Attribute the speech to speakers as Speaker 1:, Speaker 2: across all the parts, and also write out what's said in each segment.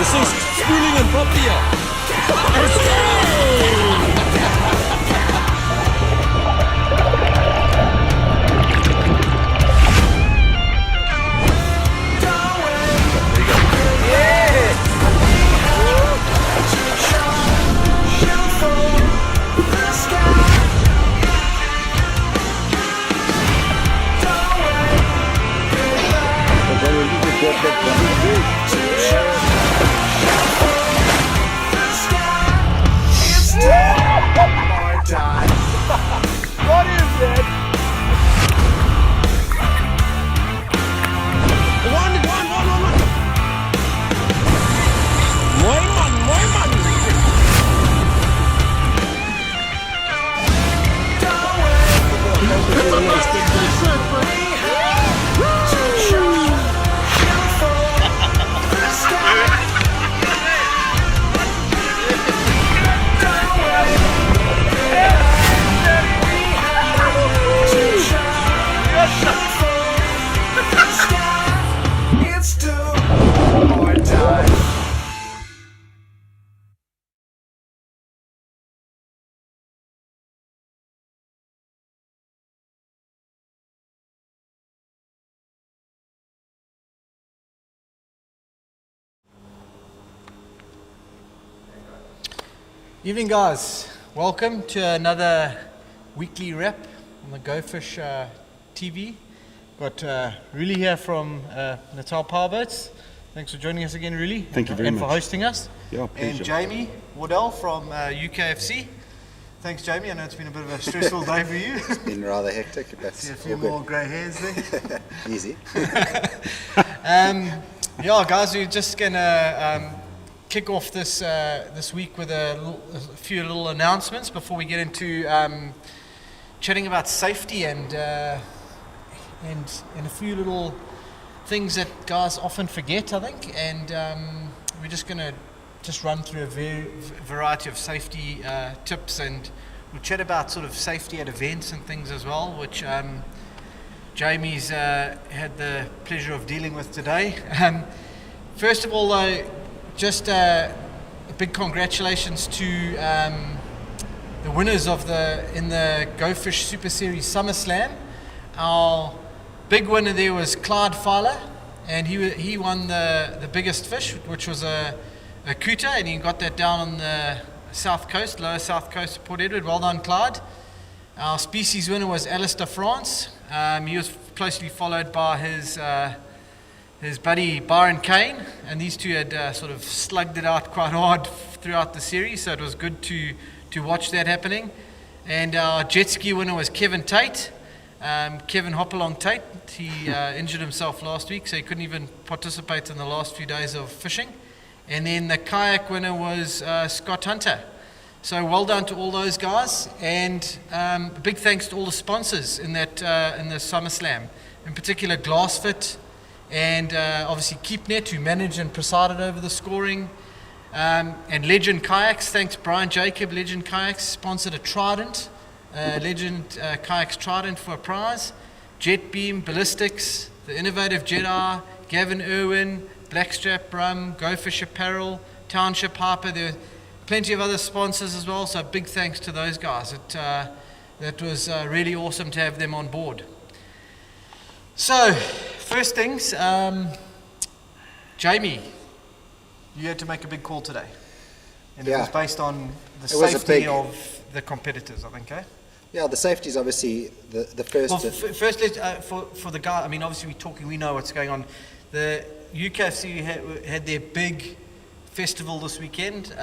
Speaker 1: This is spooling and poppy.
Speaker 2: Evening, guys. Welcome to another weekly rep on the Go Fish TV. Got Ruli here from Natal Powerboats. Thanks for joining us again, Ruli.
Speaker 3: Thank you very much.
Speaker 2: And for hosting us.
Speaker 3: Yeah, pleasure.
Speaker 2: And Jamie Wardell from UKFC. Thanks, Jamie. I know it's been a bit of a stressful day for you.
Speaker 4: It's been rather hectic, but
Speaker 2: See a few
Speaker 4: all good.
Speaker 2: more grey hairs there.
Speaker 4: Easy.
Speaker 2: Yeah, guys, we're just gonna kick off this week with a few little announcements before we get into chatting about safety and a few little things that guys often forget, I think. And we're just gonna run through a variety of safety tips, and we'll chat about sort of safety at events and things as well, which Jamie's had the pleasure of dealing with today. First of all, though, just a big congratulations to the winners in the Go Fish Super Series SummerSlam. Our big winner there was Clyde Fowler, and he won the biggest fish, which was a kuta, and he got that down on the south coast, lower south coast of Port Edward. Well done, Clyde. Our species winner was Alistair France. He was closely followed by his buddy Byron Kane, and these two had sort of slugged it out quite hard throughout the series, so it was good to watch that happening. And our jet ski winner was Kevin Tate, Kevin Hopalong Tate. He injured himself last week, so he couldn't even participate in the last few days of fishing. And then the kayak winner was Scott Hunter. So well done to all those guys, and a big thanks to all the sponsors in the SummerSlam, in particular GlassFit, and obviously KeepNet, who managed and presided over the scoring, and Legend Kayaks. Thanks Brian Jacob. Legend Kayaks sponsored a Trident, Legend Kayaks Trident for a prize. Jet Beam, Ballistics, the Innovative Jedi, Gavin Irwin, Blackstrap Rum, Go Fish Apparel, Township Harper. There were plenty of other sponsors as well, so big thanks to those guys. that was really awesome to have them on board. So, first things, Jamie, you had to make a big call today. And it
Speaker 3: Yeah.
Speaker 2: was based on the
Speaker 3: It was a
Speaker 2: safety
Speaker 3: big-
Speaker 2: of the competitors, I think, eh?
Speaker 3: Yeah, the safety is obviously the first.
Speaker 2: Well, first, for the guy, I mean, obviously we know what's going on. The UKFC had their big festival this weekend,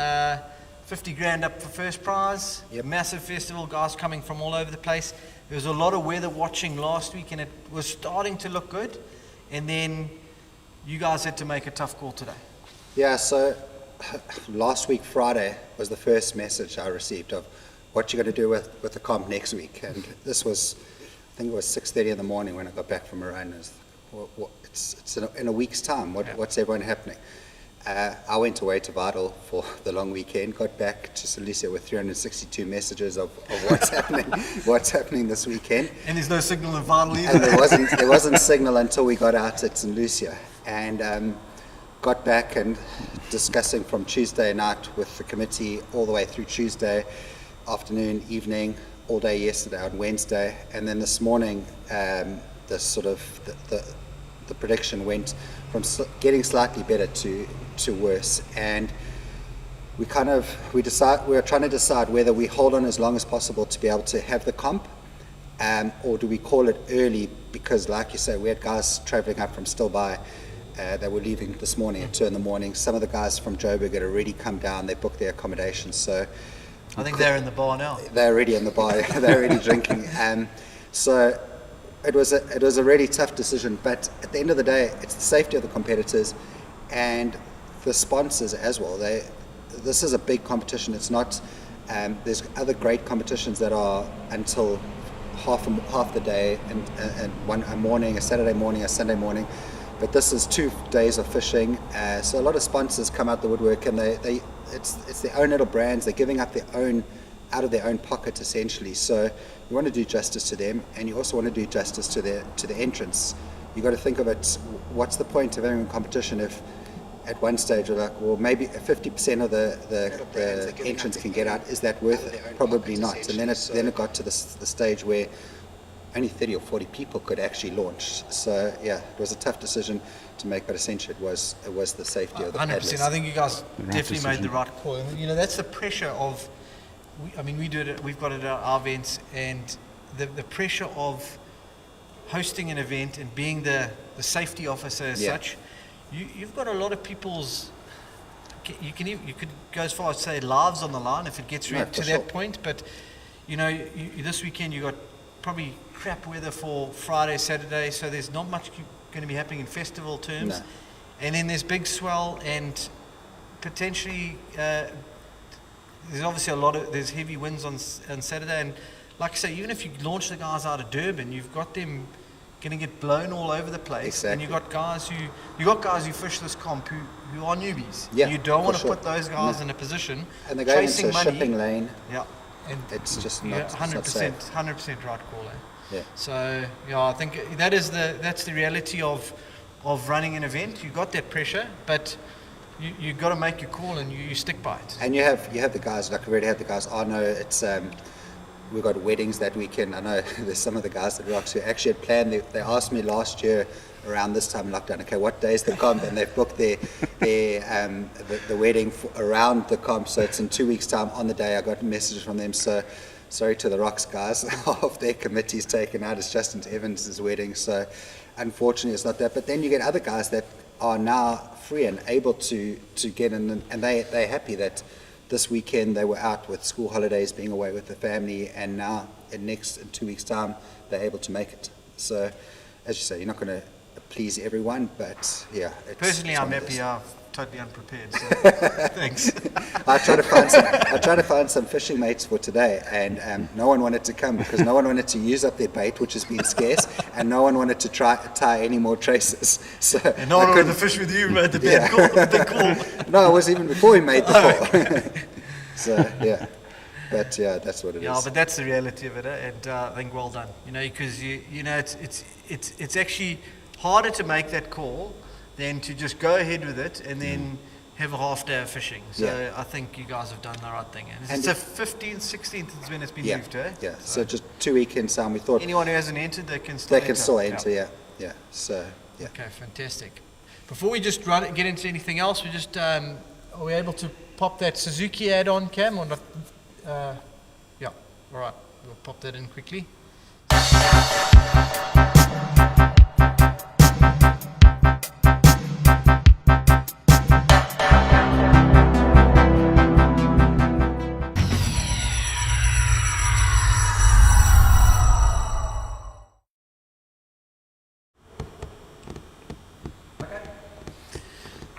Speaker 2: 50 grand up for first prize,
Speaker 3: Yep.
Speaker 2: massive festival, guys coming from all over the place. There was a lot of weather watching last week and it was starting to look good, and then you guys had to make a tough call today.
Speaker 3: Yeah, so last week, Friday, was the first message I received of what you're going to do with the comp next week. And this was, I think it was 6:30 in the morning when I got back from Iran. It's in a week's time. What's everyone happening? I went away to Vital for the long weekend, got back to St. Lucia with 362 messages of what's happening this weekend.
Speaker 2: And there's no signal in Vital
Speaker 3: And
Speaker 2: either.
Speaker 3: there wasn't signal until we got out at St. Lucia, and got back and discussing from Tuesday night with the committee all the way through Tuesday afternoon, evening, all day yesterday on Wednesday, and then this morning, the prediction went from getting slightly better to worse, and we were trying to decide whether we hold on as long as possible to be able to have the comp, or do we call it early, because like you say, we had guys travelling up from Stilbaai that were leaving this morning at 2 in the morning. Some of the guys from Joburg had already come down, they booked their accommodation, so
Speaker 2: I think they're in the bar now.
Speaker 3: they're already in the bar, they're already drinking. So it was a really tough decision, but at the end of the day, it's the safety of the competitors and the sponsors as well. This is a big competition. It's not. There's other great competitions that are until half the day, and a morning, a Saturday morning, a Sunday morning. But this is 2 days of fishing. So a lot of sponsors come out the woodwork, and it's their own little brands. They're giving up out of their own pocket essentially. So you want to do justice to them, and you also want to do justice to the entrants. You got to think of it. What's the point of having a competition if at one stage you're like, well, maybe 50% of the entrants can get out? Is that worth it? Probably not. And then it got to the stage where only 30 or 40 people could actually launch. So yeah, it was a tough decision to make, but essentially it was the safety of the
Speaker 2: 100%.
Speaker 3: paddlers.
Speaker 2: I think you guys definitely
Speaker 4: decision.
Speaker 2: made the right call. And, you know, that's the pressure of. We do it. We've got it at our events, and the pressure of hosting an event and being the safety officer as
Speaker 3: Yeah.
Speaker 2: such. You've got a lot of people's. You could go as far as say lives on the line if it gets
Speaker 3: No,
Speaker 2: to
Speaker 3: for
Speaker 2: that
Speaker 3: sure.
Speaker 2: point. But you know, this weekend you got probably crap weather for Friday, Saturday, so there's not much going to be happening in festival terms.
Speaker 3: No.
Speaker 2: And then there's big swell and potentially there's obviously there's heavy winds on Saturday, and like I say, even if you launch the guys out of Durban, you've got them going to get blown all over the place.
Speaker 3: Exactly.
Speaker 2: And you've got guys who fish this comp who are newbies.
Speaker 3: Yeah,
Speaker 2: You don't
Speaker 3: for
Speaker 2: want to
Speaker 3: sure.
Speaker 2: put those guys
Speaker 3: No.
Speaker 2: in a position
Speaker 3: And they're going
Speaker 2: chasing
Speaker 3: into a
Speaker 2: money.
Speaker 3: shipping lane.
Speaker 2: Yeah. And
Speaker 3: It's just
Speaker 2: yeah,
Speaker 3: not, it's not safe.
Speaker 2: 100% right call. Eh?
Speaker 3: Yeah.
Speaker 2: So yeah, I think that's the reality of running an event. You got that pressure, but you got to make your call and you stick by it.
Speaker 3: And you have the guys, like we already have the guys. I know it's we've got weddings that weekend. I know there's some of the guys that Rocks who actually had planned. They asked me last year around this time in lockdown, okay, what day's the comp? And they've booked the wedding around the comp, so it's in 2 weeks' time. On the day, I got messages from them. So sorry to the Rocks guys, half their committee's taken out. It's Justin Evans' wedding, so unfortunately it's not that. But then you get other guys that are now free and able to get in, and they're happy that this weekend they were out with school holidays, being away with the family, and now in 2 weeks' time they're able to make it. So as you say, you're not going to please everyone, but yeah.
Speaker 2: Personally,
Speaker 3: it's
Speaker 2: I'm
Speaker 3: one of those.
Speaker 2: happy. I'm totally unprepared. So thanks.
Speaker 3: I tried to find some fishing mates for today, and no one wanted to come because no one wanted to use up their bait, which has been scarce, and no one wanted to tie any more traces. So
Speaker 2: And no
Speaker 3: I
Speaker 2: one wanted to
Speaker 3: couldn't-
Speaker 2: fish with you, mate. The
Speaker 3: Yeah.
Speaker 2: big call.
Speaker 3: No, it was even before we made the call. So yeah, but yeah, that's what it is.
Speaker 2: Yeah, but that's the reality of it, and I think well done. You know, because you know it's actually harder to make that call than to just go ahead with it and then have a half day of fishing. So
Speaker 3: Yeah.
Speaker 2: I think you guys have done the right thing. And
Speaker 3: And
Speaker 2: it's the 15th, 16th is when it's been
Speaker 3: Yeah,
Speaker 2: moved, eh?
Speaker 3: yeah. So just 2 weekends time. We thought
Speaker 2: Anyone who hasn't entered, they can still
Speaker 3: they can still enter. Yeah, yeah. So yeah.
Speaker 2: Okay, fantastic. Before we just get into anything else, we just are we able to pop that Suzuki ad on, Cam, or not? Yeah, all right. We'll pop that in quickly.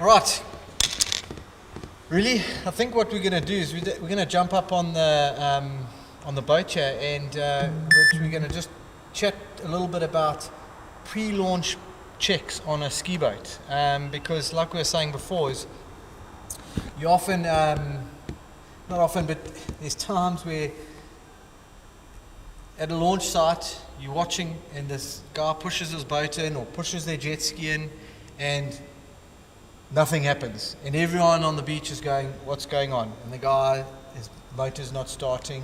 Speaker 2: All right. Really, I think what we're going to do is we're going to jump up on the boat here, and we're going to just chat a little bit about pre-launch checks on a ski boat, because like we were saying before, is you often, not often, but there's times where at a launch site you're watching and this guy pushes his boat in or pushes their jet ski in, and nothing happens, and everyone on the beach is going, what's going on? And the guy, his motor's not starting,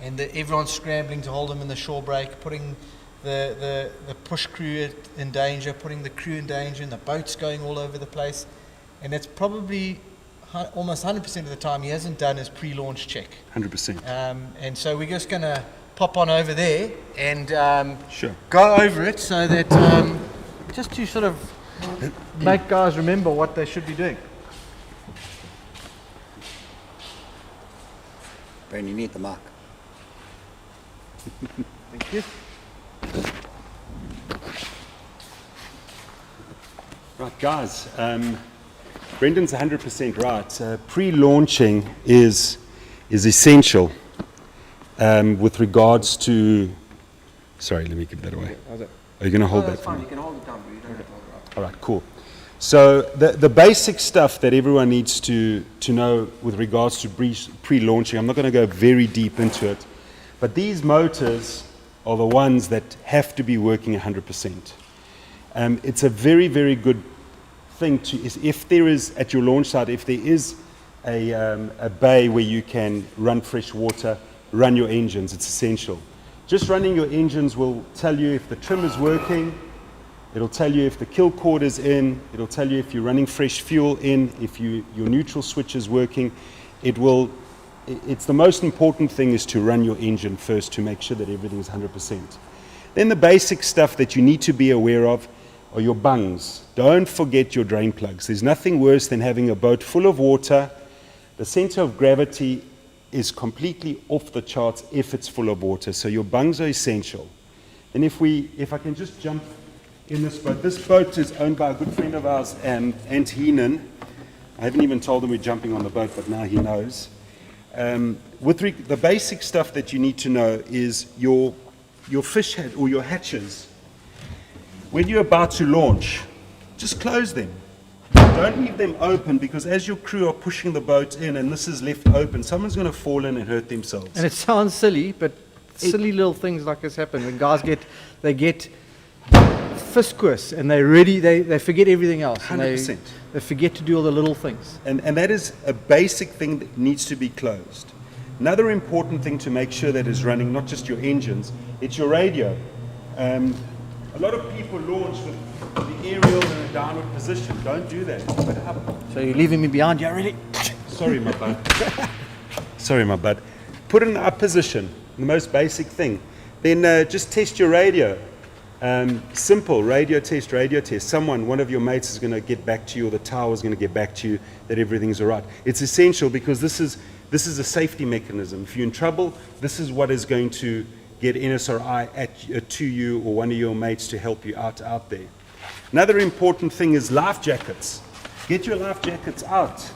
Speaker 2: and everyone's scrambling to hold him in the shore break, putting the push crew in danger, putting the crew in danger, and the boat's going all over the place. And it's probably almost 100% of the time he hasn't done his pre-launch check.
Speaker 4: 100%.
Speaker 2: And so we're just going to pop on over there and
Speaker 4: Sure.
Speaker 2: go over it so that just to sort of make guys remember what they should be doing.
Speaker 3: Brandon, you need the mark.
Speaker 2: Thank you.
Speaker 4: Right, guys. Brendan's 100% right. Pre-launching is essential with regards to. Sorry, let me give that away. Are you going to hold that for me?
Speaker 1: You can hold it down, but you don't have to hold it up.
Speaker 4: All right, cool. So the basic stuff that everyone needs to know with regards to pre-launching, I'm not going to go very deep into it, but these motors are the ones that have to be working 100%. It's a very, very good thing if there is, at your launch site, if there is a bay where you can run fresh water, run your engines, it's essential. Just running your engines will tell you if the trim is working. It'll tell you if the kill cord is in. It'll tell you if you're running fresh fuel in, if your neutral switch is working. It's the most important thing is to run your engine first to make sure that everything is 100%. Then the basic stuff that you need to be aware of are your bungs. Don't forget your drain plugs. There's nothing worse than having a boat full of water. The center of gravity is completely off the charts if it's full of water. So your bungs are essential. And if I can just jump in this boat. This boat is owned by a good friend of ours, Ant Heenan. I haven't even told him we're jumping on the boat, but now he knows. The basic stuff that you need to know is your fish head or your hatches. When you're about to launch, just close them. Don't leave them open, because as your crew are pushing the boat in and this is left open, someone's going to fall in and hurt themselves.
Speaker 1: And it sounds silly, but silly little things like this happen when guys get fiscus and they forget everything else.
Speaker 4: 100%.
Speaker 1: And they forget to do all the little things.
Speaker 4: And that is a basic thing that needs to be closed. Another important thing to make sure that is running, not just your engines, it's your radio. A lot of people launch with the aerial in a downward position. Don't do that. Put it up.
Speaker 1: So you're leaving me behind, you already?
Speaker 4: Sorry, my bud. Sorry, my bud. Put it in the up position, the most basic thing. Then just test your radio. Simple radio test. One of your mates is going to get back to you, or the tower is going to get back to you that everything's all right. It's essential because this is a safety mechanism. If you're in trouble, this is what is going to get NSRI to you or one of your mates to help you out there. Another important thing is life jackets. Get your life jackets out.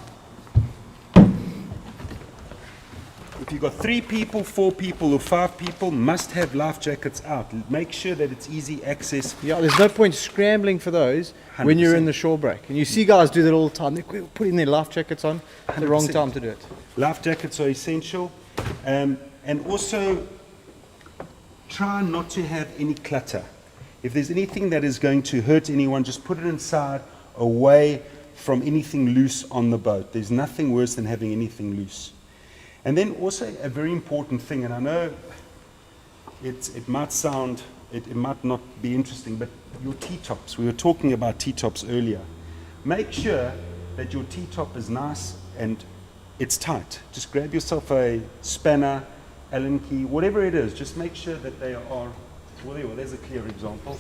Speaker 4: If you've got 3 people, 4 people, or 5 people, must have life jackets out. Make sure that it's easy access.
Speaker 1: Yeah, there's no point scrambling for those when you're
Speaker 4: 100%.
Speaker 1: in the shore break. And you see guys do that all the time. They're putting their life jackets on at the wrong
Speaker 4: 100%.
Speaker 1: time to do it.
Speaker 4: Life jackets are essential. And also, try not to have any clutter. If there's anything that is going to hurt anyone, just put it inside, away from anything loose on the boat. There's nothing worse than having anything loose. And then also a very important thing, and I know it might sound, it might not be interesting, but your T-tops. We were talking about T-tops earlier. Make sure that your T-top is nice and it's tight. Just grab yourself a spanner, Allen key, whatever it is. Just make sure that they are, well, there's a clear example.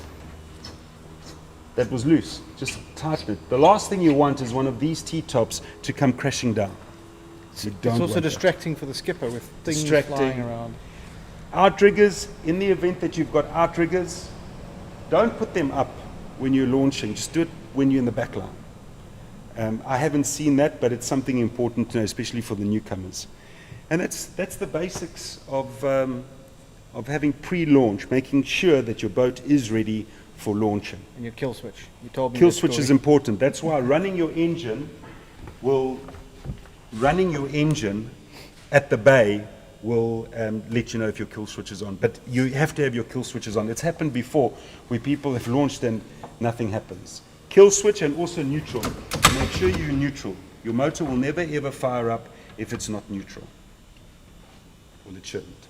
Speaker 4: That was loose. Just tighten it. The last thing you want is one of these T-tops to come crashing down. You don't
Speaker 1: It's also
Speaker 4: want that.
Speaker 1: distracting for the skipper with things
Speaker 4: Distracting.
Speaker 1: flying around.
Speaker 4: Outriggers, in the event that you've got outriggers, don't put them up when you're launching. Just do it when you're in the back line. I haven't seen that, but it's something important to know, especially for the newcomers. And that's the basics of having pre-launch, making sure that your boat is ready for launching.
Speaker 1: And your kill switch. You told me
Speaker 4: Kill
Speaker 1: that
Speaker 4: switch is
Speaker 1: story.
Speaker 4: important. That's why running your engine at the bay will let you know if your kill switch is on. But you have to have your kill switches on. It's happened before where people have launched and nothing happens. Kill switch and also neutral. Make sure you're neutral. Your motor will never ever fire up if it's not neutral. Well, it shouldn't.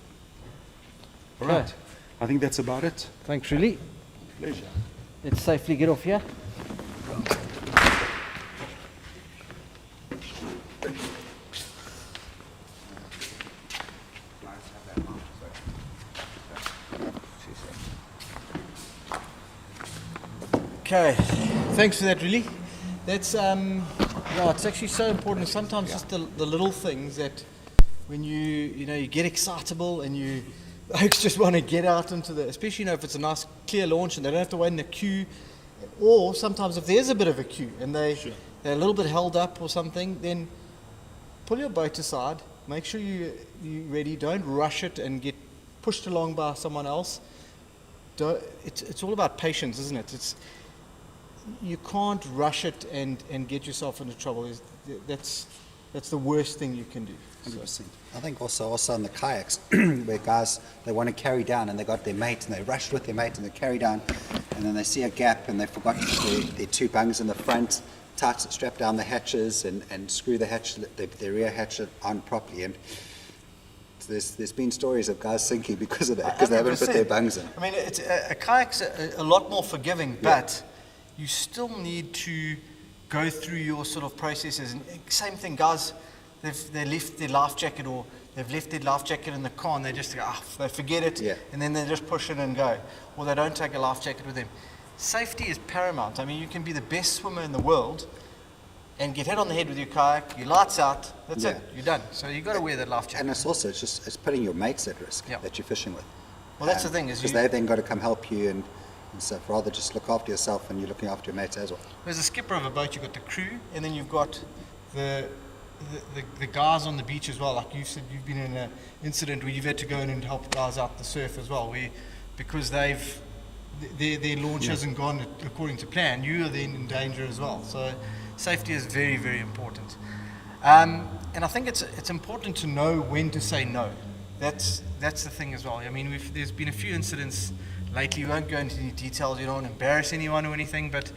Speaker 4: All right.
Speaker 1: Okay.
Speaker 4: I think that's about it.
Speaker 1: Thanks, really.
Speaker 4: Pleasure.
Speaker 1: Let's safely get off here. Okay, thanks for that, really. That's yeah, it's actually so important. Sometimes just the little things that when you get excitable and you folks just want to get out into the, especially if it's a nice clear launch and they don't have to wait in the queue, or sometimes if there's a bit of a queue and they're a little bit held up or something, then pull your boat aside, make sure you're ready, don't rush it and get pushed along by someone else. It's all about patience, isn't it? You can't rush it and get yourself into trouble. That's the worst thing you can do.
Speaker 3: 100%. I think also on the kayaks, where guys, they want to carry down and they got their mate and they rushed with their mate and they carry down and then they see a gap and they forgot their two bungs in the front, strap down the hatches and screw the hatch, the rear hatch on properly. And there's been stories of guys sinking because of that, because they haven't put their bungs in.
Speaker 2: I mean, a kayak's a lot more forgiving, but you still need to go through your sort of processes. And same thing, guys, they left their life jacket or they've left their life jacket in the car and they just go, they forget it, and then they just push it and go. Or they don't take a life jacket with them. Safety is paramount. I mean, you can be the best swimmer in the world and get hit on the head with your kayak, your lights out, that's it, you're done. So you've got to wear that life jacket.
Speaker 3: And it's also, it's putting your mates at risk that you're fishing with.
Speaker 2: Well, that's the thing, is
Speaker 3: because they've then got to come help you and stuff. Rather just look after yourself and you're looking after your mates as well.
Speaker 2: As a skipper of a boat, you've got the crew, and then you've got the guys on the beach as well. Like you said, you've been in an incident where you've had to go in and help guys out the surf as well, because their launch hasn't gone according to plan, you are then in danger as well. So safety is very, very important. And I think it's important to know when to say no. That's the thing as well. I mean, there's been a few incidents lately. We won't go into any details. You don't want to embarrass anyone or anything. But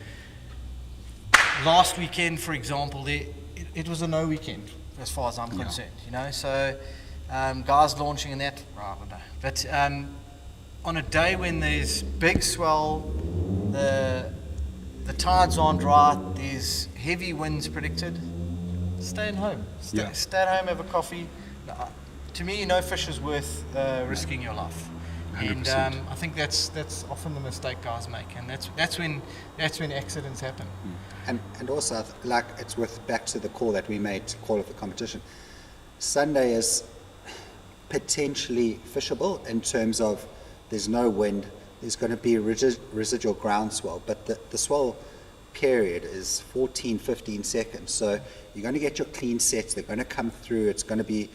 Speaker 2: last weekend, for example, it was a no weekend as far as I'm concerned. So guys launching and that, I don't know. But on a day when there's big swell, the tides aren't right, there's heavy winds predicted, stay at home. Stay at home, have a coffee. To me, no fish is worth risking your life.
Speaker 4: 100%.
Speaker 2: And I think that's often the mistake guys make, and that's when accidents happen.
Speaker 3: And also, like, it's back to the call that we made to call of the competition. Sunday is potentially fishable in terms of there's no wind, there's going to be residual ground swell, but the swell period is 14, 15 seconds. So you're going to get your clean sets, they're going to come through, it's going to be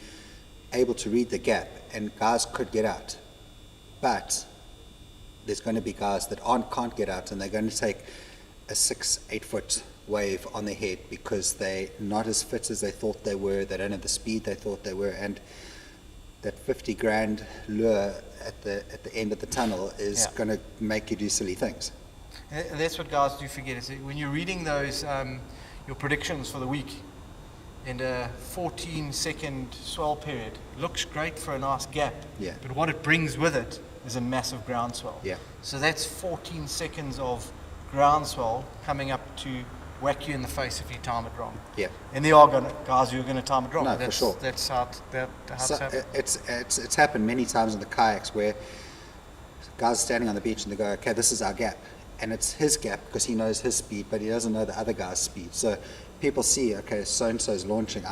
Speaker 3: able to read the gap, and guys could get out. But there's going to be guys that can't get out, and they're going to take a 6-8 foot wave on their head because they're not as fit as they thought they were, they don't have the speed they thought they were, and that 50 grand lure at the end of the tunnel is going to make you do silly things.
Speaker 2: And that's what guys do forget, is that when you're reading those,
Speaker 1: your predictions for the week, and a 14-second swell period looks great for a nice gap.
Speaker 3: Yeah.
Speaker 1: But what it brings with it is a massive ground swell.
Speaker 3: Yeah.
Speaker 1: So that's 14 seconds of ground swell coming up to whack you in the face if you time it wrong.
Speaker 3: Yeah.
Speaker 1: And there are guys who are going to time it wrong.
Speaker 3: No, for
Speaker 1: that's,
Speaker 3: sure.
Speaker 1: That's how
Speaker 3: So
Speaker 1: it's happened.
Speaker 3: it's happened many times in the kayaks where guys are standing on the beach and they go, okay, this is our gap. And it's his gap because he knows his speed, but he doesn't know the other guy's speed. So people see, okay, so-and-so is launching,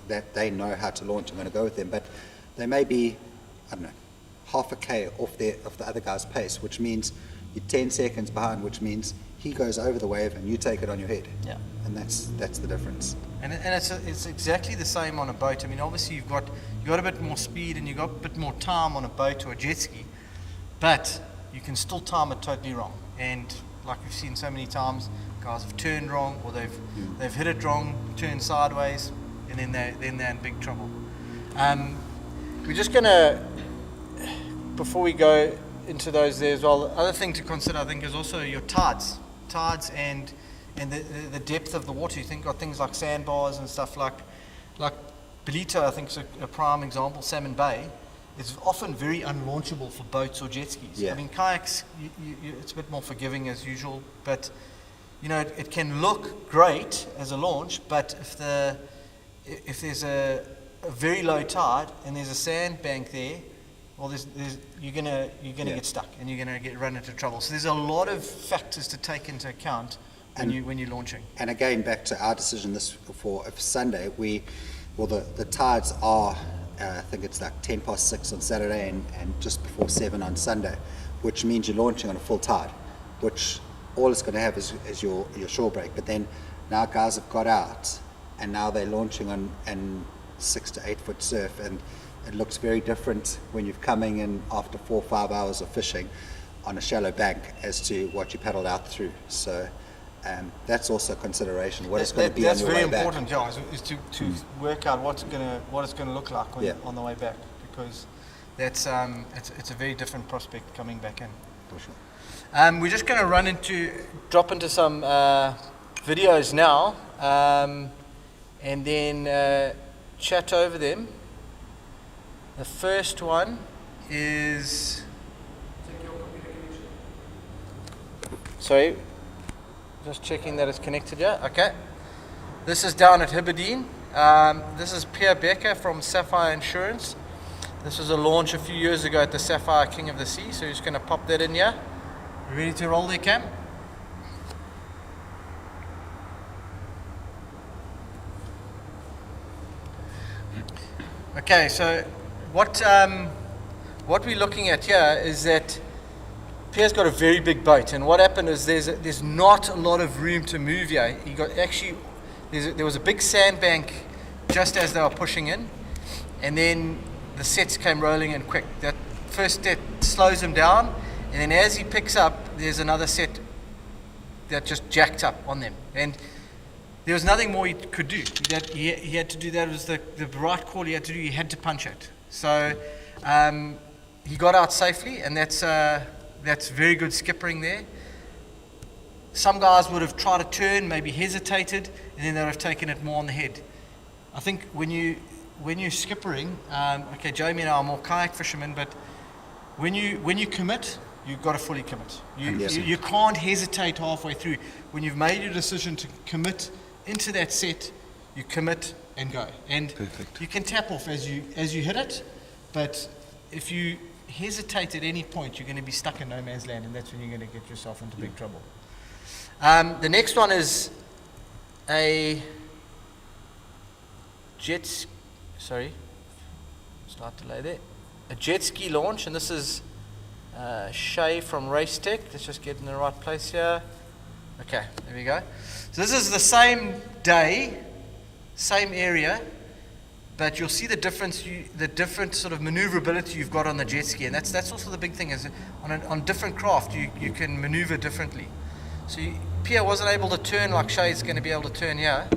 Speaker 3: that they know how to launch, I'm going to go with them. But they may be, I don't know, half a K off the other guy's pace, which means you're 10 seconds behind, which means he goes over the wave and you take it on your head.
Speaker 1: Yeah.
Speaker 3: And that's the difference.
Speaker 1: And it's exactly the same on a boat. I mean, obviously you've got a bit more speed and you've got a bit more time on a boat or a jet ski, but you can still time it totally wrong. And like we've seen so many times, guys have turned wrong, or they've hit it wrong, turned sideways, and then they're in big trouble. We're just gonna, before we go into those there as well, the other thing to consider, I think, is also your tides and the depth of the water. You think got things like sandbars and stuff like Belito, I think, is a prime example. Salmon Bay is often very unlaunchable for boats or jet skis.
Speaker 3: Yeah.
Speaker 1: I mean, kayaks, it's a bit more forgiving as usual, but you know, it can look great as a launch, but if there's a very low tide and there's a sandbank there, well, you're gonna get stuck and you're gonna run into trouble. So there's a lot of factors to take into account when you're launching.
Speaker 3: And again, back to our decision for Sunday, the tides are, I think it's like 10 past 6 on Saturday and just before 7 on Sunday, which means you're launching on a full tide, which all it's going to have is your shore break. But then now guys have got out and now they're launching on 6 to 8 foot surf, and it looks very different when you're coming in after 4 or 5 hours of fishing on a shallow bank as to what you paddled out through. So that's also a consideration. What it's going to be on your way back.
Speaker 1: That's very important, yeah, is to work out what it's going to look like on the way back, because that's it's a very different prospect coming back in.
Speaker 3: For sure.
Speaker 1: We're just going to drop into some videos now, and then chat over them. The first one is. Sorry. Just checking that it's connected, yeah? Okay. This is down at Hibberdine. This is Pierre Becker from Sapphire Insurance. This was a launch a few years ago at the Sapphire King of the Sea, so we're just going to pop that in here. Ready to roll there, Cam? Okay, so what we're looking at here is that Pierre's got a very big boat, and what happened is there's not a lot of room to move here. There was a big sandbank just as they were pushing in, and then the sets came rolling in quick. That first set slows him down, and then as he picks up, there's another set that just jacked up on them. And there was nothing more he could do. He had to do that. It was the right call he had to do. He had to punch it. So he got out safely, and that's very good skippering there. Some guys would have tried to turn, maybe hesitated, and then they would have taken it more on the head. I think when you're skippering, okay, Jamie and I are more kayak fishermen, but when you commit, you've got to fully commit. You can't hesitate halfway through. When you've made your decision to commit into that set, you commit and go. And you can tap off as you hit it, but if you hesitate at any point, you're going to be stuck in no man's land, and that's when you're going to get yourself into big trouble. The next one is a jet ski launch, and this is Shay from Race Tech. Let's just get in the right place here. Okay, there we go. So this is the same day, same area, but you'll see the difference, the different sort of maneuverability you've got on the jet ski, and that's also the big thing, is on different craft you can maneuver differently. So Pierre wasn't able to turn like Shay's going to be able to turn here.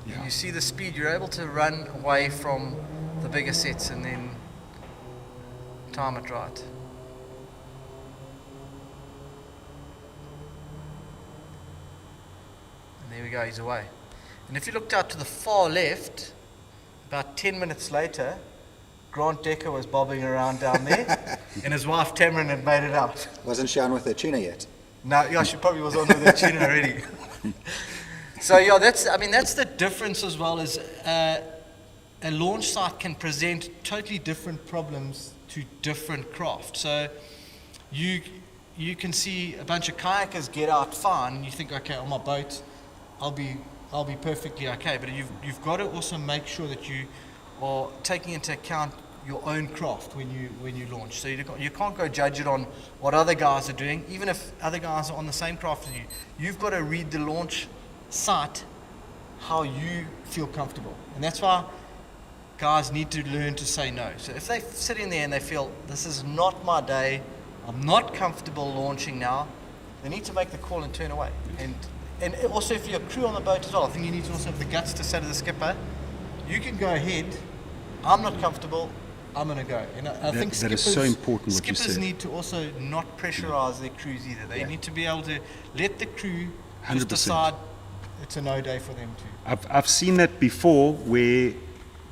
Speaker 1: Yeah. You see the speed, you're able to run away from the bigger sets and then time it right.
Speaker 2: there we go, he's away. And if you looked out to the far left, about 10 minutes later, Grant Decker was bobbing around down there, and his wife Tamron had made it out.
Speaker 3: Wasn't she on with her tuna yet?
Speaker 2: No, yeah, she probably was on with the tuna already. So yeah, that's the difference as well, as a launch site can present totally different problems to different craft. So you can see a bunch of kayakers get out fine, and you think, okay, on my boat, I'll be perfectly okay. But you've got to also make sure that you are taking into account your own craft when you launch. So you can't go judge it on what other guys are doing, even if other guys are on the same craft as you. You've got to read the launch site how you feel comfortable, and that's why guys need to learn to say no. So if they're sitting there and they feel this is not my day, I'm not comfortable launching now, they need to make the call and turn away. And also, if you're a crew on the boat as well, I think you need to also have the guts to say to the skipper, you can go ahead, I'm not comfortable, I'm going to go. And I think
Speaker 4: that is so important what you
Speaker 2: skippers
Speaker 4: said.
Speaker 2: need to also not pressurize their crews either. They need to be able to let the crew just
Speaker 4: 100%.
Speaker 2: decide it's a no day for them too.
Speaker 4: I've seen that before, where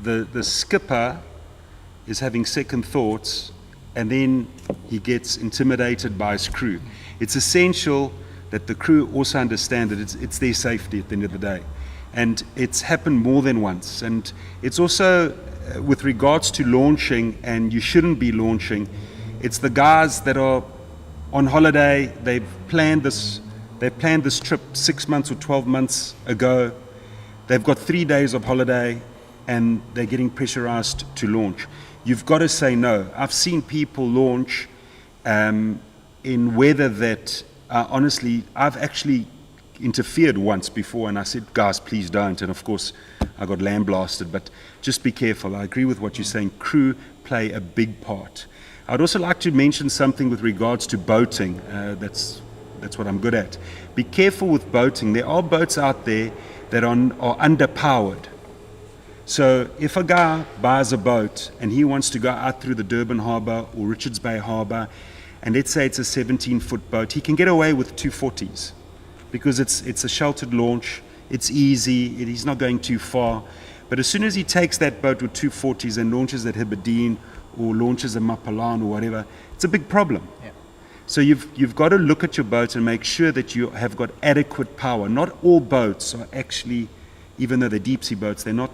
Speaker 4: the skipper is having second thoughts, and then he gets intimidated by his crew. It's essential that the crew also understand that it's their safety at the end of the day. And it's happened more than once. And it's also, with regards to launching, and you shouldn't be launching, it's the guys that are on holiday, they've planned this trip 6 months or 12 months ago. They've got 3 days of holiday, and they're getting pressurized to launch. You've got to say no. I've seen people launch in weather that, honestly, I've actually interfered once before, and I said, guys, please don't. And of course, I got lambasted, but just be careful. I agree with what you're saying. Crew play a big part. I'd also like to mention something with regards to boating. That's what I'm good at. Be careful with boating. There are boats out there that are underpowered. So if a guy buys a boat and he wants to go out through the Durban Harbour or Richards Bay Harbour, and let's say it's a 17-foot boat, he can get away with 240s because it's a sheltered launch, it's easy, he's not going too far. But as soon as he takes that boat with 240s and launches at Hebridean or launches at Mapalan or whatever, it's a big problem.
Speaker 2: Yeah.
Speaker 4: So you've got to look at your boat and make sure that you have got adequate power. Not all boats are actually, even though they're deep sea boats, they're not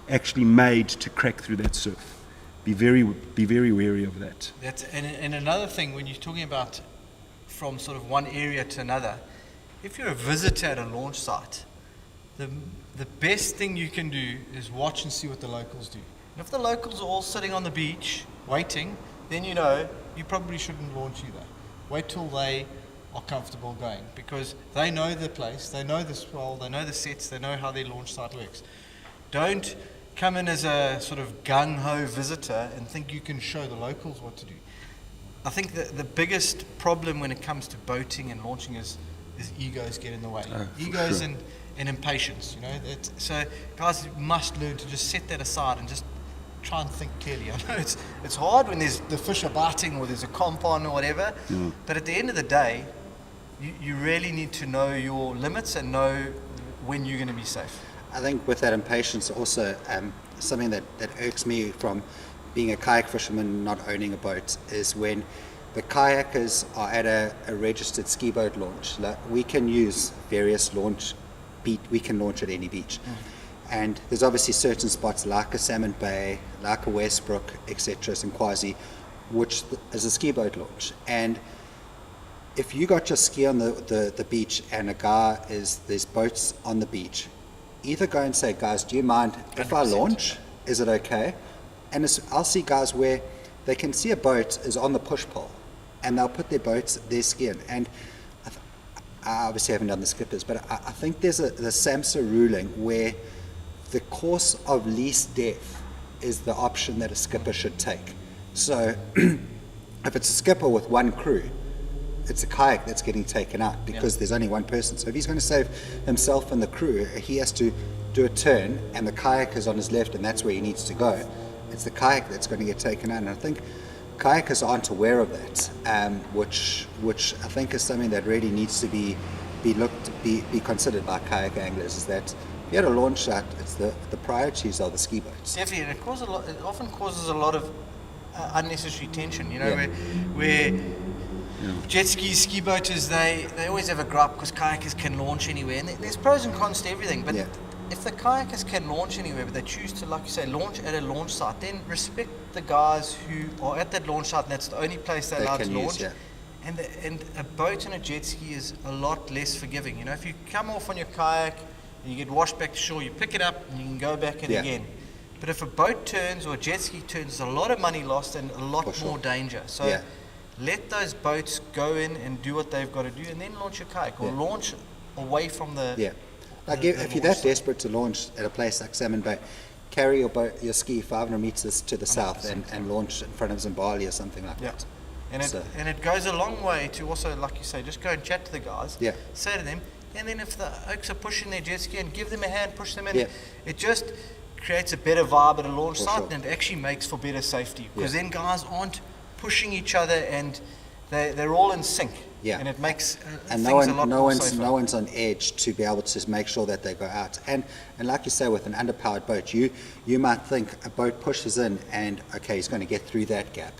Speaker 4: actually made to crack through that surf. Be very wary of that.
Speaker 2: And another thing, when you're talking about from sort of one area to another, if you're a visitor at a launch site, the best thing you can do is watch and see what the locals do. And if the locals are all sitting on the beach waiting, then you know you probably shouldn't launch either. Wait till they are comfortable going, because they know the place, they know the swell, they know the sets, they know how their launch site works. Don't come in as a sort of gung-ho visitor and think you can show the locals what to do. I think the biggest problem when it comes to boating and launching is egos get in the way. Egos
Speaker 4: sure.
Speaker 2: and impatience, you know. So guys must learn to just set that aside and just try and think clearly. I know it's hard when the fish are biting or there's a comp on or whatever, but at the end of the day, you really need to know your limits and know when you're going to be safe.
Speaker 3: I think with that impatience also, something that irks me from being a kayak fisherman not owning a boat is when the kayakers are at a registered ski boat launch. Like, we can use various we can launch at any beach. And there's obviously certain spots like a Salmon Bay, like a Westbrook, etc., Sinkwazi, which is a ski boat launch. And if you got your ski on the beach and there's boats on the beach, either go and say, guys, do you mind if
Speaker 2: 100%.
Speaker 3: I launch? Is it okay? And I'll see guys where they can see a boat is on the push pole and they'll put their ski in. And I obviously haven't done the skippers, but I think there's the SAMHSA ruling where the course of least death is the option that a skipper should take. So if it's a skipper with one crew, it's a kayak that's getting taken out because there's only one person. So if he's going to save himself and the crew, he has to do a turn and the kayak is on his left and that's where he needs to go. It's the kayak that's going to get taken out. And I think kayakers aren't aware of that, which I think is something that really needs to be be considered by kayak anglers is that if you had a launch out, it's the priorities are the ski boats.
Speaker 2: Definitely, and it often causes a lot of unnecessary tension. You know,
Speaker 3: Yeah.
Speaker 2: where jet skis, ski boaters, they always have a gripe because kayakers can launch anywhere, and there's pros and cons to everything. But
Speaker 3: Yeah.
Speaker 2: if the kayakers can launch anywhere, but they choose to, like you say, launch at a launch site, then respect the guys who are at that launch site, and that's the only place they're
Speaker 3: They
Speaker 2: allowed
Speaker 3: can
Speaker 2: to
Speaker 3: use,
Speaker 2: launch.
Speaker 3: yeah.
Speaker 2: And a boat and a jet ski is a lot less forgiving. You know, if you come off on your kayak and you get washed back to shore, you pick it up and you can go back in
Speaker 3: Yeah.
Speaker 2: again. But if a boat turns or a jet ski turns, there's a lot of money lost and a lot
Speaker 3: For sure.
Speaker 2: more danger. So
Speaker 3: Yeah.
Speaker 2: let those boats go in and do what they've got to do, and then launch your kayak or
Speaker 3: Yeah.
Speaker 2: launch away from the.
Speaker 3: Yeah. Like
Speaker 2: the
Speaker 3: if you're
Speaker 2: launch
Speaker 3: that
Speaker 2: site.
Speaker 3: desperate to launch at a place like Salmon Bay, carry your boat, your ski 500 meters to the south and launch in front of Zimbali or something like
Speaker 2: Yeah.
Speaker 3: that.
Speaker 2: And
Speaker 3: So-
Speaker 2: it goes a long way to also, like you say, just go and chat to the guys.
Speaker 3: Yeah.
Speaker 2: Say to them, and then if the oaks are pushing their jet ski, and give them a hand, push them in.
Speaker 3: Yeah.
Speaker 2: It just creates a better vibe at a launch
Speaker 3: For
Speaker 2: site,
Speaker 3: sure.
Speaker 2: and it actually makes for better safety because
Speaker 3: Yeah.
Speaker 2: then guys aren't pushing each other and they're all in sync.
Speaker 3: Yeah.
Speaker 2: And it makes
Speaker 3: And
Speaker 2: things a lot more safer.
Speaker 3: no one's on edge to be able to make sure that they go out. And like you say, with an underpowered boat, you might think a boat pushes in and okay, he's going to get through that gap,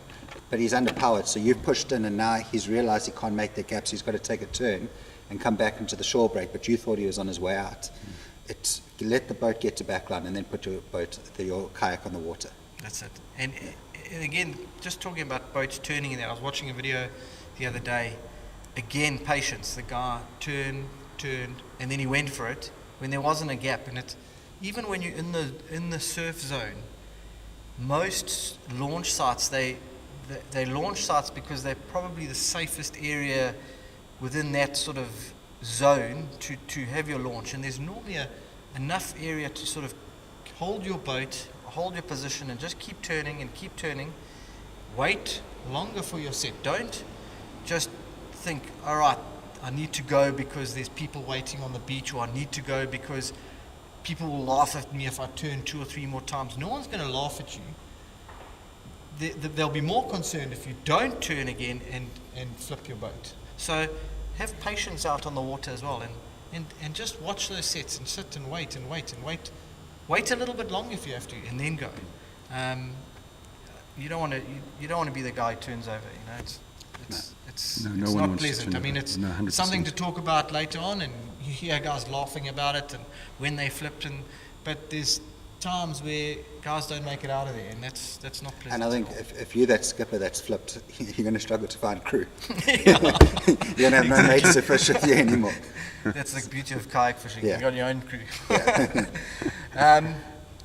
Speaker 3: but he's underpowered. So you've pushed in, and now he's realised he can't make that gap, so he's got to take a turn and come back into the shore break. But you thought he was on his way out. It's let the boat get to backline, and then put your kayak on the water.
Speaker 2: That's it. And again, just talking about boats turning in there, I was watching a video the other day. Again, patience. The guy turned, and then he went for it when there wasn't a gap. And it's even when you're in the surf zone, most launch sites they launch sites because they're probably the safest area within that sort of zone to have your launch. And there's normally enough area to sort of hold your boat, hold your position, and just keep turning and keep turning. Wait longer for your set. Don't just think, all right, I need to go because there's people waiting on the beach, or I need to go because people will laugh at me if I turn 2 or 3 more times. No one's going to laugh at you. They'll be more concerned if you don't turn again and flip your boat. So have patience out on the water as well, and just watch those sets and sit and wait and wait and wait. Wait a little bit longer if you have to, and then go. You don't want to be the guy who turns over. You know, it's
Speaker 4: No one
Speaker 2: not
Speaker 4: wants to
Speaker 2: pleasant.
Speaker 4: turn
Speaker 2: I mean,
Speaker 4: over.
Speaker 2: it's
Speaker 4: No, 100%.
Speaker 2: something to talk about later on, and you hear guys laughing about it and when they flipped, but there's times where guys don't make it out of there, and that's not pleasant.
Speaker 3: And I think
Speaker 2: at all.
Speaker 3: if you're that skipper that's flipped, you're going to struggle to find crew. You're going to have no mates to fish with you anymore.
Speaker 2: That's the beauty of kayak fishing.
Speaker 3: Yeah.
Speaker 2: You got your own crew.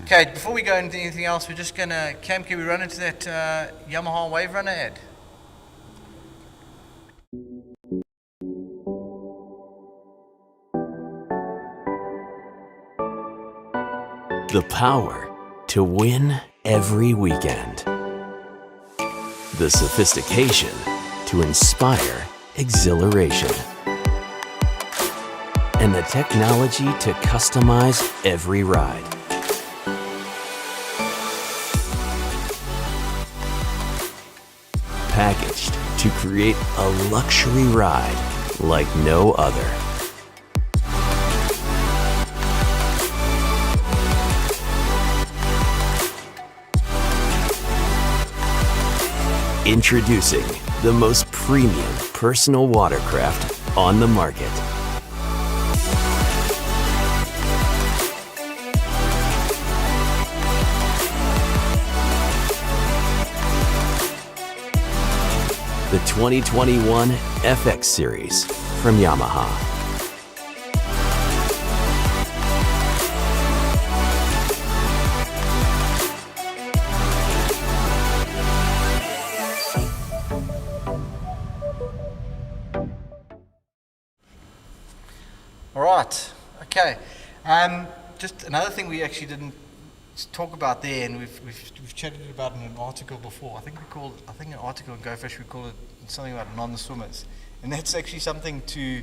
Speaker 2: Okay, before we go into anything else, we're just gonna can we run into that Yamaha Wave Runner ad?
Speaker 5: The power to win every weekend. The sophistication to inspire exhilaration. And the technology to customize every ride. Packaged to create a luxury ride like no other. Introducing the most premium personal watercraft on the market. The 2021 FX Series from Yamaha.
Speaker 2: All right. Okay. Just another thing we actually didn't talk about there, and we've chatted about in an article before. I think an article in Go Fish we call it something about non-swimmers, and that's actually something to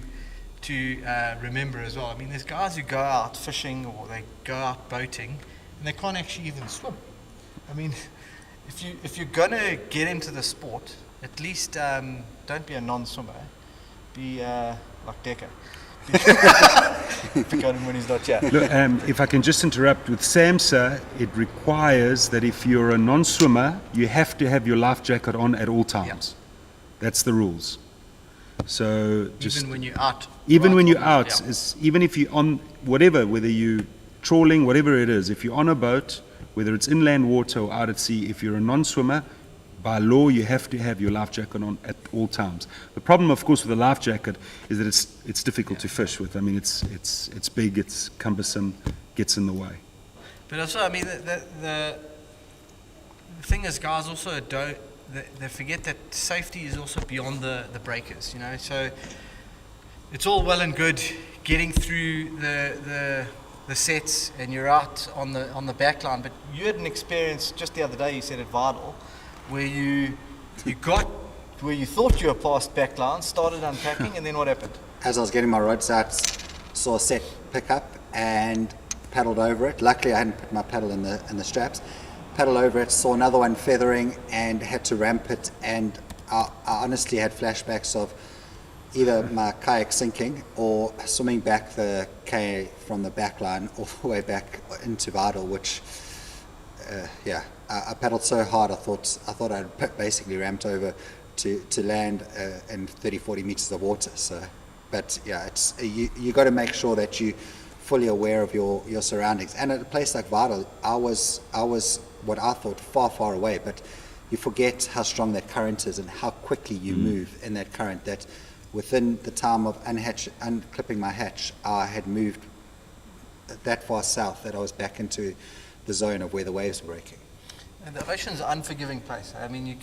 Speaker 2: remember as well. I mean, there's guys who go out fishing or they go out boating, and they can't actually even swim. I mean, if you're gonna get into the sport, at least don't be a non-swimmer. Be like Decker.
Speaker 1: Pick on him when he's not here.
Speaker 4: Look, if I can just interrupt with SAMHSA, it requires that if you're a non-swimmer, you have to have your life jacket on at all times. That's the rules. So just
Speaker 2: Even when you're out.
Speaker 4: even
Speaker 2: right
Speaker 4: when you're
Speaker 2: on-
Speaker 4: out,
Speaker 2: yeah.
Speaker 4: even if you're on whatever, whether you trawling, whatever it is, if you're on a boat, whether it's inland water or out at sea, if you're a non-swimmer, by law you have to have your life jacket on at all times. The problem, of course, with the life jacket is that it's difficult to fish with. I mean, it's big, it's cumbersome, gets in the way.
Speaker 2: But also, I mean, the thing is, guys also don't, they forget that safety is also beyond the breakers, you know. So it's all well and good getting through the sets and you're out on the back line, but
Speaker 1: You had an experience just the other day, you said at Vidal, where you thought you were past backline, started unpacking, and then what happened?
Speaker 3: As I was getting my rods out, saw a set pick up and paddled over it. Luckily, I hadn't put my paddle in the straps. Paddled over it, saw another one feathering, and had to ramp it. And I honestly had flashbacks of either my kayak sinking or swimming back the K from the back line all the way back into Vidal, which, I paddled so hard I thought I'd basically ramped over to land in 30-40 meters of water. So, but yeah, it's you got to make sure that you fully aware of your surroundings. And at a place like Vidal, I was what I thought far away, but you forget how strong that current is and how quickly you move in that current. That within the time of unclipping my hatch, I had moved that far south that I was back into the zone of where the waves were breaking.
Speaker 2: And the ocean's an unforgiving place. I mean, it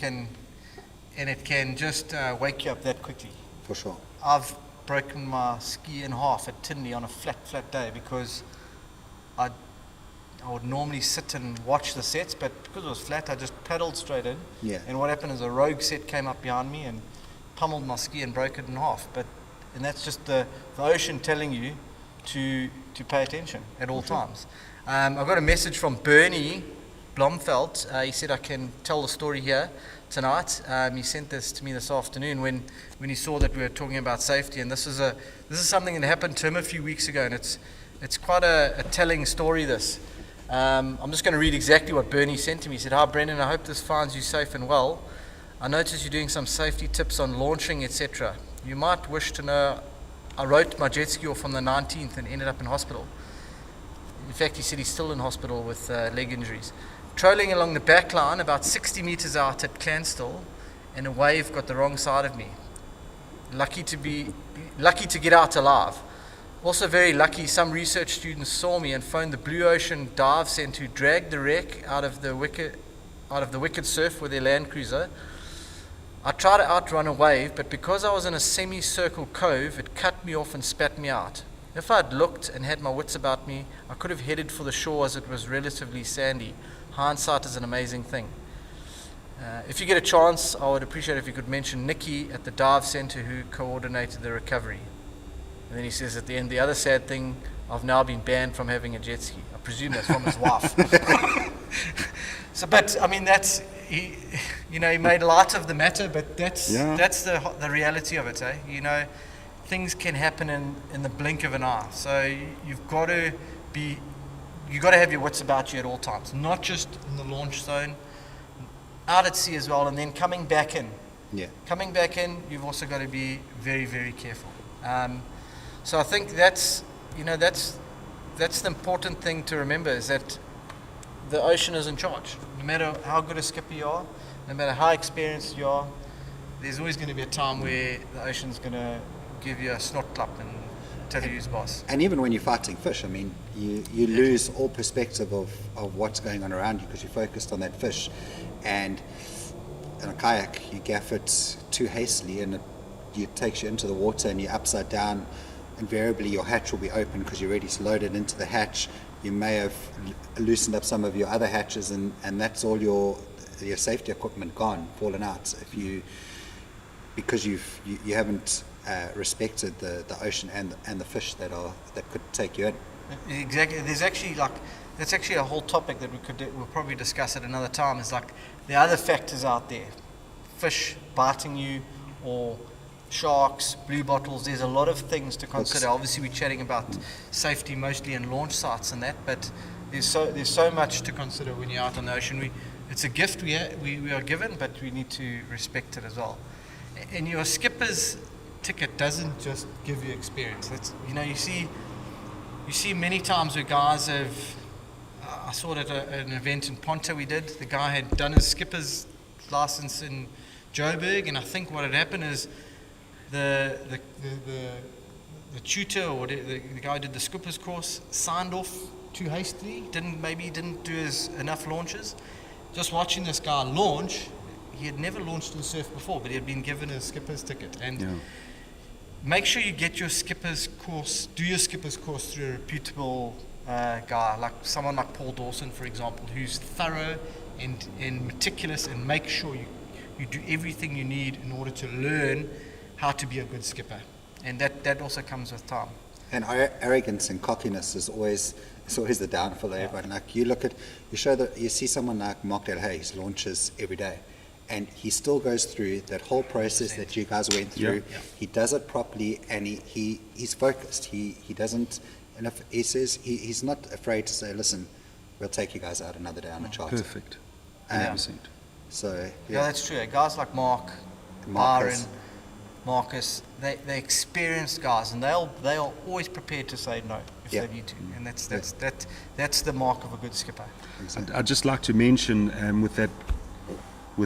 Speaker 2: can just wake you up that quickly.
Speaker 3: For sure.
Speaker 2: I've broken my ski in half at Tinley on a flat day because I would normally sit and watch the sets, but because it was flat, I just paddled straight in.
Speaker 3: Yeah.
Speaker 2: And what happened is a rogue set came up behind me and pummeled my ski and broke it in half. And that's just the ocean telling you to pay attention at all times. I've got a message from Bernie Blomfeld. He said I can tell the story here tonight. He sent this to me this afternoon when he saw that we were talking about safety, and this is something that happened to him a few weeks ago, and it's quite a telling story. This I'm just going to read exactly what Bernie sent to me. He said, "Hi Brendan, I hope this finds you safe and well. I noticed you're doing some safety tips on launching, etc. You might wish to know I wrote my jet ski off on the 19th and ended up in hospital. In fact, he said he's still in hospital with leg injuries. Trolling along the back line about 60 meters out at Clanstill, and a wave got the wrong side of me. Lucky to get out alive. Also very lucky, some research students saw me and phoned the Blue Ocean Dive Centre, who dragged the wreck out of the wicked surf with their Land Cruiser. I tried to outrun a wave, but because I was in a semicircle cove, it cut me off and spat me out. If I'd looked and had my wits about me, I could have headed for the shore as it was relatively sandy. Hindsight is an amazing thing. If you get a chance, I would appreciate if you could mention Nikki at the dive centre who coordinated the recovery." And then he says at the end, "The other sad thing, I've now been banned from having a jet ski." I presume that's from his wife. So, but I mean, he made light of the matter, but that's the reality of it, eh? You know, things can happen in the blink of an eye. So you've got to have your wits about you at all times, not just in the launch zone, out at sea as well, and then coming back in.
Speaker 3: Yeah.
Speaker 2: Coming back in, you've also got to be very, very careful. So I think that's the important thing to remember, is that the ocean is in charge. No matter how good a skipper you are, no matter how experienced you are, there's always going to be a time where the ocean's going to give you a snot clap and tell you who's boss.
Speaker 3: And even when you're fighting fish, I mean, you lose all perspective of what's going on around you because you're focused on that fish. And in a kayak, you gaff it too hastily and it takes you into the water and you're upside down. Invariably, your hatch will be open because you're ready to load it into the hatch. You may have loosened up some of your other hatches, and that's all your safety equipment gone, fallen out. Because you haven't respected the ocean and the fish that could take you in.
Speaker 2: Exactly. That's actually a whole topic that we'll probably discuss at another time. Is like the other factors out there, fish biting you, or
Speaker 1: sharks, blue bottles. There's a lot of things to consider. Obviously, we're chatting about safety mostly in launch sites and that, but there's so much to consider when you're out on the ocean. It's a gift we are given, but we need to respect it as well. And your skipper's ticket doesn't just give you experience. You see many times where guys have. I saw it at an event in Ponta we did. The guy had done his skipper's license in Joburg, and I think what had happened is the tutor or the guy who did the skipper's course signed off too hastily, didn't do enough launches. Just watching this guy launch, he had never launched in surf before, but he had been given a skipper's ticket. And make sure you get your skipper's course, do your skipper's course through a reputable guy, like someone like Paul Dawson, for example, who's thorough and meticulous, and make sure you do everything you need in order to learn how to be a good skipper. And that also comes with time.
Speaker 3: And arrogance and cockiness is always the downfall of everyone. Like you see someone like Mark Del Hayes launches every day, and he still goes through that whole process that you guys went through.
Speaker 4: Yeah.
Speaker 3: He does it properly, and he's focused. He doesn't. And if he says he's not afraid to say, "Listen, we'll take you guys out another day on a charter."
Speaker 4: Perfect. 100%.
Speaker 3: So
Speaker 1: Yeah, that's true. Guys like Mark, Byron, Marcus, they're experienced guys, and they are always prepared to say no if they need to, and that's the mark of a good skipper.
Speaker 4: I'd just like to mention with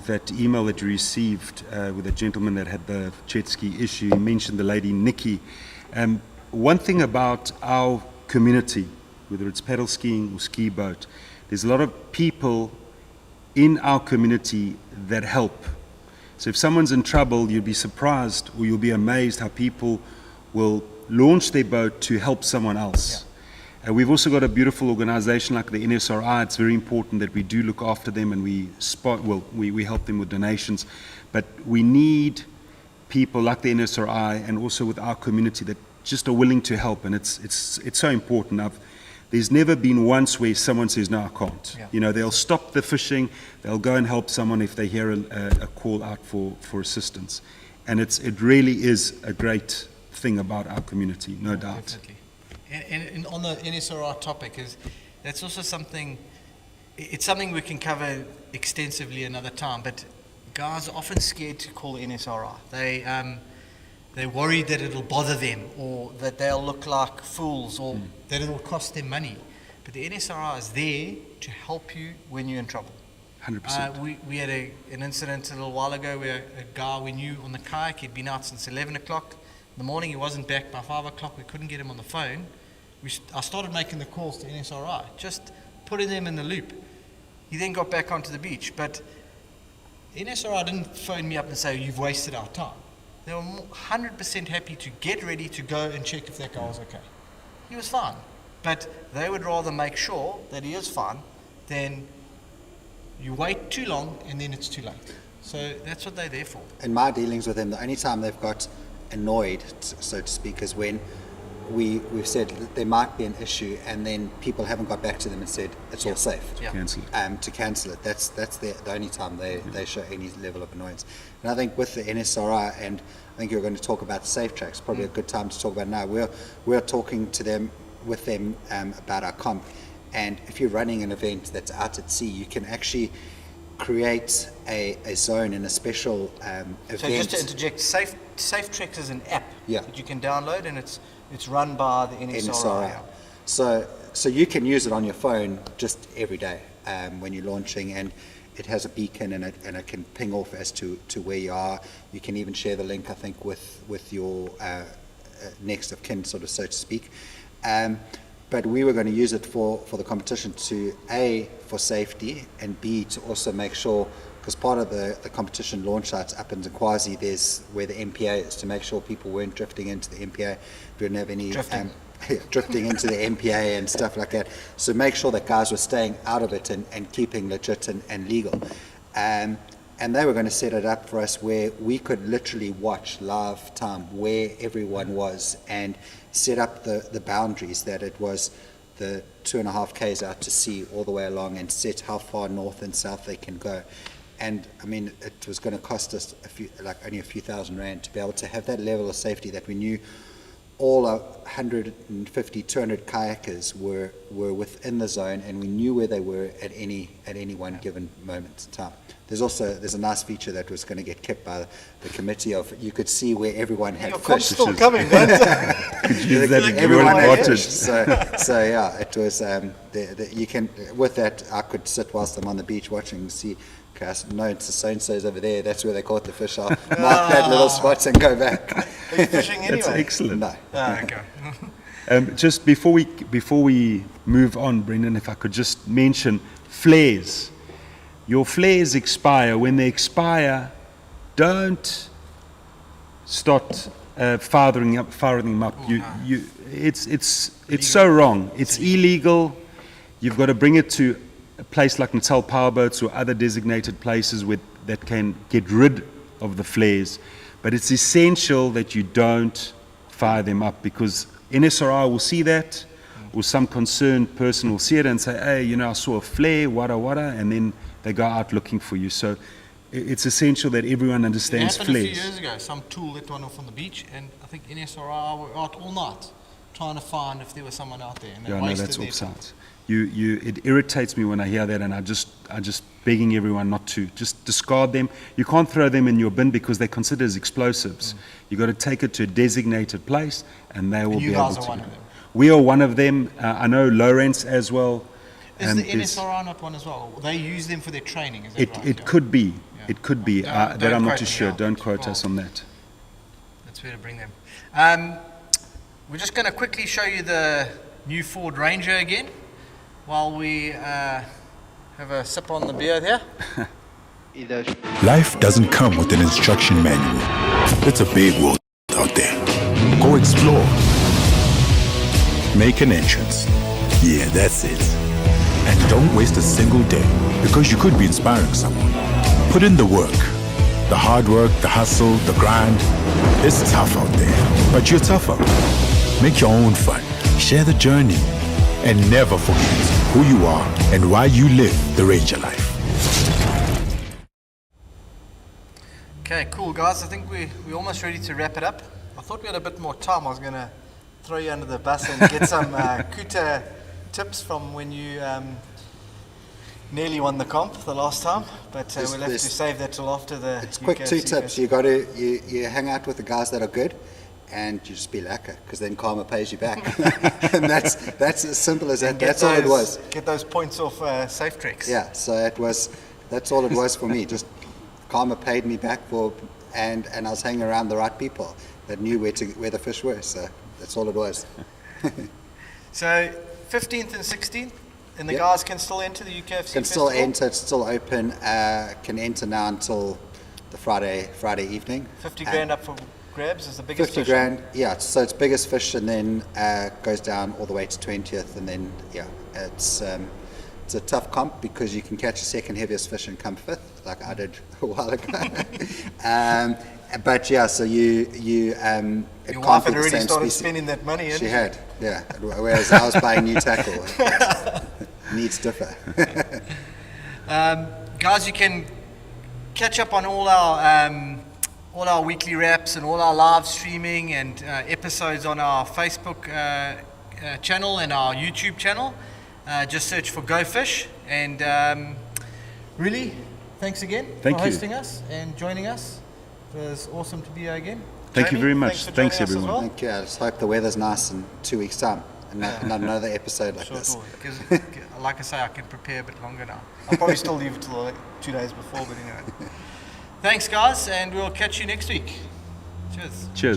Speaker 4: that email that you received with the gentleman that had the jet ski issue, you mentioned the lady Nikki. One thing about our community, whether it's paddle skiing or ski boat, there's a lot of people in our community that help. So if someone's in trouble, you'll be surprised or you'll be amazed how people will launch their boat to help someone else. We've also got a beautiful organization like the NSRI. It's very important that we do look after them, and we help them with donations. But we need people like the NSRI and also with our community that just are willing to help, and it's so important. There's never been once where someone says, no, I can't. They'll stop the fishing, they'll go and help someone if they hear a call out for assistance. And it really is a great thing about our community, no doubt.
Speaker 1: Definitely. And on the NSRI topic, that's also something, it's something we can cover extensively another time, but guys are often scared to call the NSRI. They're worried that it'll bother them, or that they'll look like fools, or that it'll cost them money. But the NSRI is there to help you when you're in trouble.
Speaker 4: 100%.
Speaker 1: We had an incident a little while ago where a guy we knew on the kayak, he'd been out since 11 o'clock in the morning, he wasn't back by 5 o'clock, we couldn't get him on the phone. I started making the calls to NSRI, just putting them in the loop. He then got back onto the beach, but NSRI didn't phone me up and say, you've wasted our time. They were 100% happy to get ready to go and check if that guy was okay. He was fine, but they would rather make sure that he is fine than you wait too long and then it's too late. So that's what they're there for.
Speaker 3: In my dealings with them, the only time they've got annoyed, so to speak, is when we've said that there might be an issue, and then people haven't got back to them and said it's all safe.
Speaker 4: Cancel it.
Speaker 3: To cancel it. That's the only time they show any level of annoyance. And I think with the NSRI, and I think you're going to talk about the safe tracks, probably a good time to talk about now. We're talking to them about our comp, and if you're running an event that's out at sea, you can actually create a zone in a special event.
Speaker 1: So just to interject, Safe Tracks is an app that you can download, and it's run by the NSRI.
Speaker 3: So you can use it on your phone just every day when you're launching, and it has a beacon and it can ping off as to where you are. You can even share the link, I think, with your next of kin, sort of, so to speak. But we were going to use it for the competition to A, for safety, and B, to also make sure, because part of the competition launch sites up in Nkwazi, there's where the MPA is, to make sure people weren't drifting into the MPA. We didn't have any drifting into the MPA and stuff like that. So make sure that guys were staying out of it and keeping legit and legal. And they were going to set it up for us where we could literally watch live time where everyone was, and set up the boundaries, that it was the 2.5 Ks out to sea all the way along, and set how far north and south they can go. and I mean, it was going to cost us only a few thousand rand to be able to have that level of safety that we knew all our 150, 200 kayakers were within the zone, and we knew where they were at any one given moment in time. There's a nice feature that was going to get kept by the committee of, you could see where everyone had
Speaker 1: Your
Speaker 3: fished.
Speaker 1: comp's still coming, right?
Speaker 4: Use that if you
Speaker 3: Everyone
Speaker 4: weren't
Speaker 3: had
Speaker 4: watching.
Speaker 3: fished. So yeah, it was. You can, with that, I could sit whilst I'm on the beach watching and see. Okay, no, it's the so-and-so's over there. That's where they caught the fish. I'll mark that little spot and go back.
Speaker 1: Are you fishing anyway?
Speaker 4: That's excellent.
Speaker 3: No.
Speaker 2: Okay.
Speaker 4: Just before we move on, Brendan, if I could just mention flares. Your flares expire. When they expire, don't start firing them up. It's so wrong. It's illegal. You've got to bring it to a place like Natal Powerboats or other designated places that can get rid of the flares. But it's essential that you don't fire them up, because NSRI will see that, or some concerned person will see it and say, hey, I saw a flare, wada, and then they go out looking for you. So it's essential that everyone
Speaker 2: It
Speaker 4: understands
Speaker 2: happened a few
Speaker 4: flares.
Speaker 2: years ago. Some tool let one off on the beach, and I think NSRI were out all night trying to find if there was someone out there. And they
Speaker 4: Yeah, no,
Speaker 2: wasted
Speaker 4: that's
Speaker 2: their
Speaker 4: offsides. It irritates me when I hear that, and I just begging everyone not to just discard them. You can't throw them in your bin because they're considered as explosives. You got to take it to a designated place, and they will
Speaker 2: you
Speaker 4: be
Speaker 2: guys
Speaker 4: able
Speaker 2: are
Speaker 4: to.
Speaker 2: one of them.
Speaker 4: We are one of them. I know Lawrence as well.
Speaker 2: Is the
Speaker 4: there's-
Speaker 2: NSRI not one as well? They use them for their training, is that right?
Speaker 4: It
Speaker 2: Yeah.
Speaker 4: could be.
Speaker 2: Yeah.
Speaker 4: It could be.
Speaker 2: Don't
Speaker 4: That I'm not
Speaker 2: quote
Speaker 4: too
Speaker 2: me
Speaker 4: sure.
Speaker 2: out.
Speaker 4: Don't quote us
Speaker 2: Well,
Speaker 4: on that.
Speaker 2: That's where to bring them. We're just going to quickly show you the new Ford Ranger again while we have a sip on the beer there.
Speaker 6: Life doesn't come with an instruction manual. It's a big world out there. Go explore. Make an entrance. Yeah, that's it. And don't waste a single day, because you could be inspiring someone. Put in the work. The hard work, the hustle, the grind. It's tough out there, but you're tougher. Make your own fun. Share the journey. And never forget who you are and why you live the Ranger life.
Speaker 2: Okay, cool, guys. I think we're almost ready to wrap it up. I thought we had a bit more time. I was going to throw you under the bus and get some Kuta tips from when you nearly won the comp the last time, but we'll have to save that till after the
Speaker 3: It's quick
Speaker 2: UKFC
Speaker 3: two tips.
Speaker 2: Festival.
Speaker 3: You got to you hang out with the guys that are good, and you just be lacquer, because then karma pays you back. And that's as simple as that.
Speaker 2: Get
Speaker 3: That's all it
Speaker 2: those-
Speaker 3: was.
Speaker 2: Get those points off Safe Tricks.
Speaker 3: Yeah. So that's all it was for me. Just karma paid me back and I was hanging around the right people that knew where the fish were. So that's all it was.
Speaker 2: So 15th and 16th, and the
Speaker 3: Yep.
Speaker 2: guys can still enter the UKFC
Speaker 3: Can still
Speaker 2: Festival?
Speaker 3: enter. It's still open. Can enter now until the Friday evening.
Speaker 2: 50
Speaker 3: And
Speaker 2: grand up for grabs is the biggest
Speaker 3: 50
Speaker 2: fish.
Speaker 3: grand, yeah. So it's biggest fish, and then goes down all the way to 20th, and then it's a tough comp because you can catch the second heaviest fish and come fifth, like I did a while ago. But yeah, so you it
Speaker 2: Your
Speaker 3: can't
Speaker 2: wife
Speaker 3: be
Speaker 2: had
Speaker 3: the
Speaker 2: already
Speaker 3: same
Speaker 2: started
Speaker 3: species.
Speaker 2: spending that money, hadn't
Speaker 3: She had, yeah. Whereas I was buying new tackle. Needs differ.
Speaker 2: Guys, you can catch up on all our weekly wraps and all our live streaming and episodes on our Facebook channel and our YouTube channel. Just search for Go Fish. And really, thanks again
Speaker 4: Thank
Speaker 2: for
Speaker 4: you.
Speaker 2: hosting us and joining us. It was awesome to be here again.
Speaker 4: Thank you
Speaker 2: Jamie,
Speaker 4: very much.
Speaker 2: for
Speaker 4: Thanks,
Speaker 2: joining us as
Speaker 4: everyone.
Speaker 2: well.
Speaker 3: Thank you. I just hope the weather's nice in 2 weeks' time, and not another episode like
Speaker 2: Sure,
Speaker 3: this.
Speaker 2: sure. Because, like I say, I can prepare a bit longer now. I'll probably still leave it till like 2 days before, but anyway. Thanks, guys, and we'll catch you next week. Cheers.
Speaker 4: Cheers.